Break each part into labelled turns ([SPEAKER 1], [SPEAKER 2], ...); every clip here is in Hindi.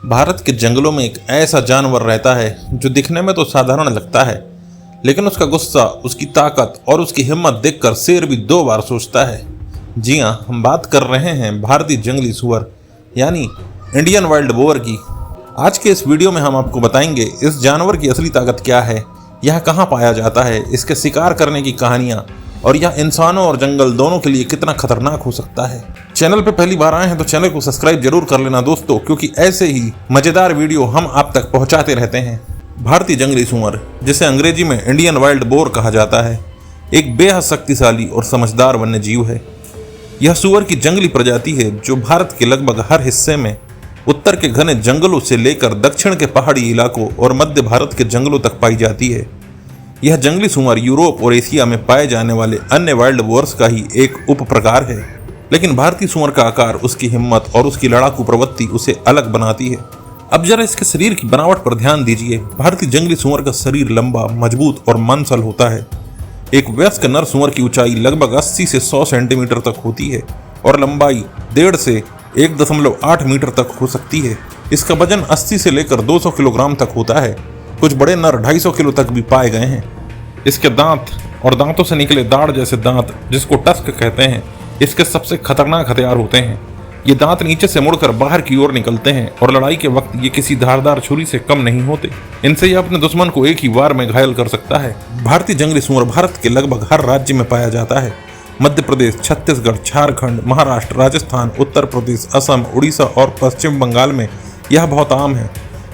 [SPEAKER 1] भारत के जंगलों में एक ऐसा जानवर रहता है जो दिखने में तो साधारण लगता है, लेकिन उसका गुस्सा, उसकी ताकत और उसकी हिम्मत देखकर शेर भी 2 बार सोचता है। जी हाँ, हम बात कर रहे हैं भारतीय जंगली सुअर यानी इंडियन वाइल्ड बोर की। आज के इस वीडियो में हम आपको बताएंगे इस जानवर की असली ताकत क्या है, यह कहाँ पाया जाता है, इसके शिकार करने की कहानियाँ और यह इंसानों और जंगल दोनों के लिए कितना खतरनाक हो सकता है। चैनल पे पहली बार आए हैं तो चैनल को सब्सक्राइब जरूर कर लेना दोस्तों, क्योंकि ऐसे ही मजेदार वीडियो हम आप तक पहुंचाते रहते हैं। भारतीय जंगली सुअर, जिसे अंग्रेजी में इंडियन वाइल्ड बोर कहा जाता है, एक बेहद शक्तिशाली और समझदार वन्य जीव है। यह सुअर की जंगली प्रजाति है जो भारत के लगभग हर हिस्से में उत्तर के घने जंगलों से लेकर दक्षिण के पहाड़ी इलाकों और मध्य भारत के जंगलों तक पाई जाती है। यह जंगली सुअर यूरोप और एशिया में पाए जाने वाले अन्य वाइल्ड बोर्स का ही एक उप प्रकार है, लेकिन भारतीय सुअर का आकार, उसकी हिम्मत और उसकी लड़ाकू प्रवृत्ति उसे अलग बनाती है। अब जरा इसके शरीर की बनावट पर ध्यान दीजिए। भारतीय जंगली सुअर का शरीर लंबा, मजबूत और मांसल होता है। एक वयस्क नर सुअर की ऊंचाई लगभग 80 से 100 सेंटीमीटर तक होती है और लंबाई 1.5 से 1.8 मीटर तक हो सकती है। इसका वजन 80 से लेकर 200 किलोग्राम तक होता है। कुछ बड़े नर 250 किलो तक भी पाए गए हैं। इसके दांत और दांतों से निकले दाढ़ जैसे दांत, जिसको टस्क कहते हैं, इसके सबसे खतरनाक हथियार होते हैं। ये दांत नीचे से मुड़कर बाहर की ओर निकलते हैं और लड़ाई के वक्त ये किसी धारदार छुरी से कम नहीं होते। इनसे ये अपने दुश्मन को एक ही वार में घायल कर सकता है। भारतीय जंगली सुअर भारत के लगभग हर राज्य में पाया जाता है। मध्य प्रदेश, छत्तीसगढ़, झारखंड, महाराष्ट्र, राजस्थान, उत्तर प्रदेश, असम, उड़ीसा और पश्चिम बंगाल में यह बहुत आम है।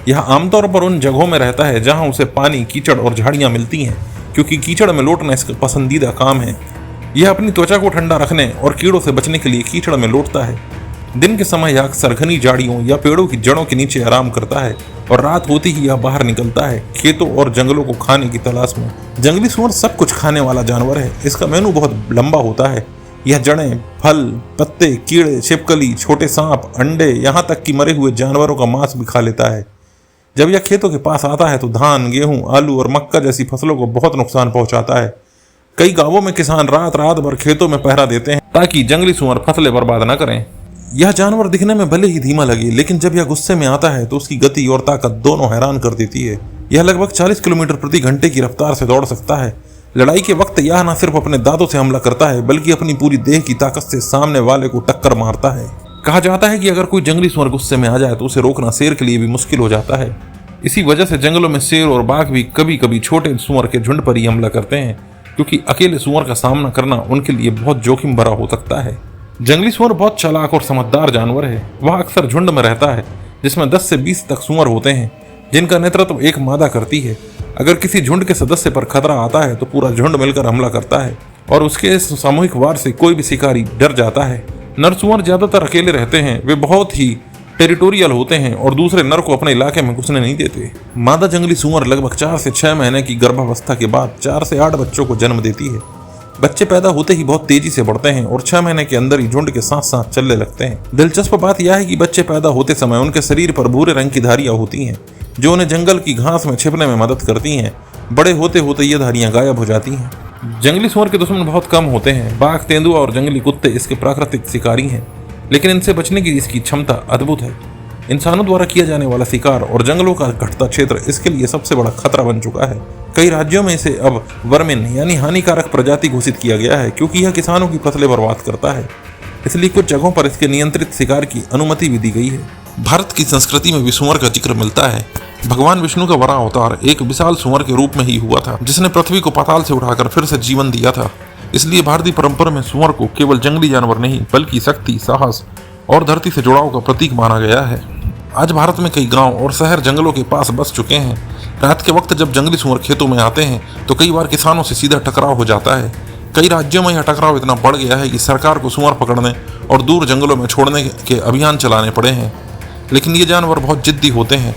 [SPEAKER 1] यह आमतौर पर उन जगहों में रहता है जहां उसे पानी, कीचड़ और झाड़ियां मिलती हैं, क्योंकि कीचड़ में लौटना इसका पसंदीदा काम है। यह अपनी त्वचा को ठंडा रखने और कीड़ों से बचने के लिए कीचड़ में लौटता है। दिन के समय यह अक्सर घनी झाड़ियों या पेड़ों की जड़ों के नीचे आराम करता है और रात होते ही यह बाहर निकलता है, खेतों और जंगलों को खाने की तलाश में। जंगली सुअर सब कुछ खाने वाला जानवर है। इसका मेनू बहुत लंबा होता है। यह जड़ें, फल, पत्ते, कीड़े, छिपकली, छोटे सांप, अंडे, यहाँ तक कि मरे हुए जानवरों का मांस भी खा लेता है। जब यह खेतों के पास आता है तो धान, गेहूं, आलू और मक्का जैसी फसलों को बहुत नुकसान पहुंचाता है। कई गांवों में किसान रात रात भर खेतों में पहरा देते हैं ताकि जंगली सुअर फसलें बर्बाद न करें। यह जानवर दिखने में भले ही धीमा लगे, लेकिन जब यह गुस्से में आता है तो उसकी गति और ताकत दोनों हैरान कर देती है। यह लगभग 40 किलोमीटर प्रति घंटे की रफ्तार से दौड़ सकता है। लड़ाई के वक्त यह न सिर्फ अपने दांतों से हमला करता है, बल्कि अपनी पूरी देह की ताकत से सामने वाले को टक्कर मारता है। कहा जाता है कि अगर कोई जंगली सुअर गुस्से में आ जाए तो उसे रोकना शेर के लिए भी मुश्किल हो जाता है। इसी वजह से जंगलों में शेर और बाघ भी कभी कभी छोटे सुअर के झुंड पर ही हमला करते हैं, क्योंकि अकेले सुअर का सामना करना उनके लिए बहुत जोखिम भरा हो सकता है। जंगली सुअर बहुत चालाक और समझदार जानवर है। वह अक्सर झुंड में रहता है, जिसमें 10 से 20 तक सुअर होते हैं, जिनका नेतृत्व एक मादा करती है। अगर किसी झुंड के सदस्य पर खतरा आता है तो पूरा झुंड मिलकर हमला करता है और उसके इस सामूहिक वार से कोई भी शिकारी डर जाता है। नर सुअर ज्यादातर अकेले रहते हैं। वे बहुत ही टेरिटोरियल होते हैं और दूसरे नर को अपने इलाके में घुसने नहीं देते। मादा जंगली सुअर लगभग 4 से 6 महीने की गर्भावस्था के बाद 4 से 8 बच्चों को जन्म देती है। बच्चे पैदा होते ही बहुत तेजी से बढ़ते हैं और 6 महीने के अंदर ही झुंड के साथ साथ चलने लगते हैं। दिलचस्प बात यह है कि बच्चे पैदा होते समय उनके शरीर पर भूरे रंग की धारियां होती हैं, जो उन्हें जंगल की घास में छिपने में मदद करती हैं। बड़े होते होते ये धारियां गायब हो जाती हैं। जंगली सुअर के दुश्मन बहुत कम होते हैं। बाघ, तेंदुआ और जंगली कुत्ते इसके प्राकृतिक शिकारी हैं, लेकिन इनसे बचने की इसकी क्षमता अद्भुत है। इंसानों द्वारा किया जाने वाला शिकार और जंगलों का घटता क्षेत्र इसके लिए सबसे बड़ा खतरा बन चुका है। कई राज्यों में इसे अब वर्मिन यानी हानिकारक प्रजाति घोषित किया गया है, क्योंकि यह किसानों की फसलें बर्बाद करता है। इसलिए कुछ जगहों पर इसके नियंत्रित शिकार की अनुमति भी दी गई है। भारत की संस्कृति में भी सुअर का जिक्र मिलता है। भगवान विष्णु का वराह अवतार एक विशाल सुअर के रूप में ही हुआ था, जिसने पृथ्वी को पाताल से उठाकर फिर से जीवन दिया था। इसलिए भारतीय परंपरा में सुअर को केवल जंगली जानवर नहीं, बल्कि शक्ति, साहस और धरती से जुड़ाव का प्रतीक माना गया है। आज भारत में कई गांव और शहर जंगलों के पास बस चुके हैं। रात के वक्त जब जंगली सुअर खेतों में आते हैं तो कई बार किसानों से सीधा टकराव हो जाता है। कई राज्यों में यह टकराव इतना बढ़ गया है कि सरकार को सुअर पकड़ने और दूर जंगलों में छोड़ने के अभियान चलाने पड़े हैं। लेकिन ये जानवर बहुत जिद्दी होते हैं।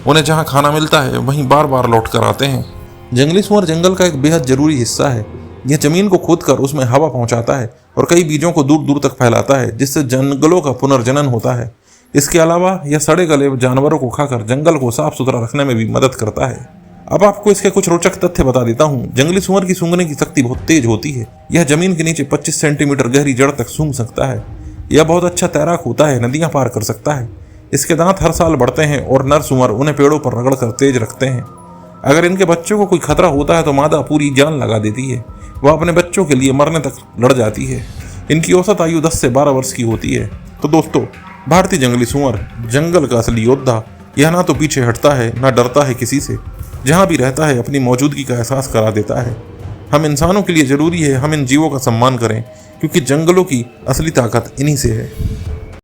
[SPEAKER 1] उन्हें जहाँ खाना मिलता है वहीं बार बार लौट कर आते हैं। जंगली सुअर जंगल का एक बेहद जरूरी हिस्सा है। यह जमीन को खोदकर उसमें हवा पहुंचाता है और कई बीजों को दूर दूर तक फैलाता है, जिससे जंगलों का पुनर्जनन होता है। इसके अलावा यह सड़े गले जानवरों को खाकर जंगल को साफ सुथरा रखने में भी मदद करता है। अब आपको इसके कुछ रोचक तथ्य बता देता हूँ। जंगली सुअर की सूंघने की शक्ति बहुत तेज होती है। यह जमीन के नीचे 25 सेंटीमीटर गहरी जड़ तक सूंघ सकता है। यह बहुत अच्छा तैराक होता है, नदियां पार कर सकता है। इसके दांत हर साल बढ़ते हैं और नर सुअर उन्हें पेड़ों पर रगड़ कर तेज रखते हैं। अगर इनके बच्चों को कोई खतरा होता है तो मादा पूरी जान लगा देती है। वह अपने बच्चों के लिए मरने तक लड़ जाती है। इनकी औसत आयु 10 से 12 वर्ष की होती है। तो दोस्तों, भारतीय जंगली सुअर जंगल का असली योद्धा। यह ना तो पीछे हटता है, ना डरता है किसी से। जहाँ भी रहता है अपनी मौजूदगी का एहसास करा देता है। हम इंसानों के लिए जरूरी है हम इन जीवों का सम्मान करें, क्योंकि जंगलों की असली ताकत इन्हीं से है।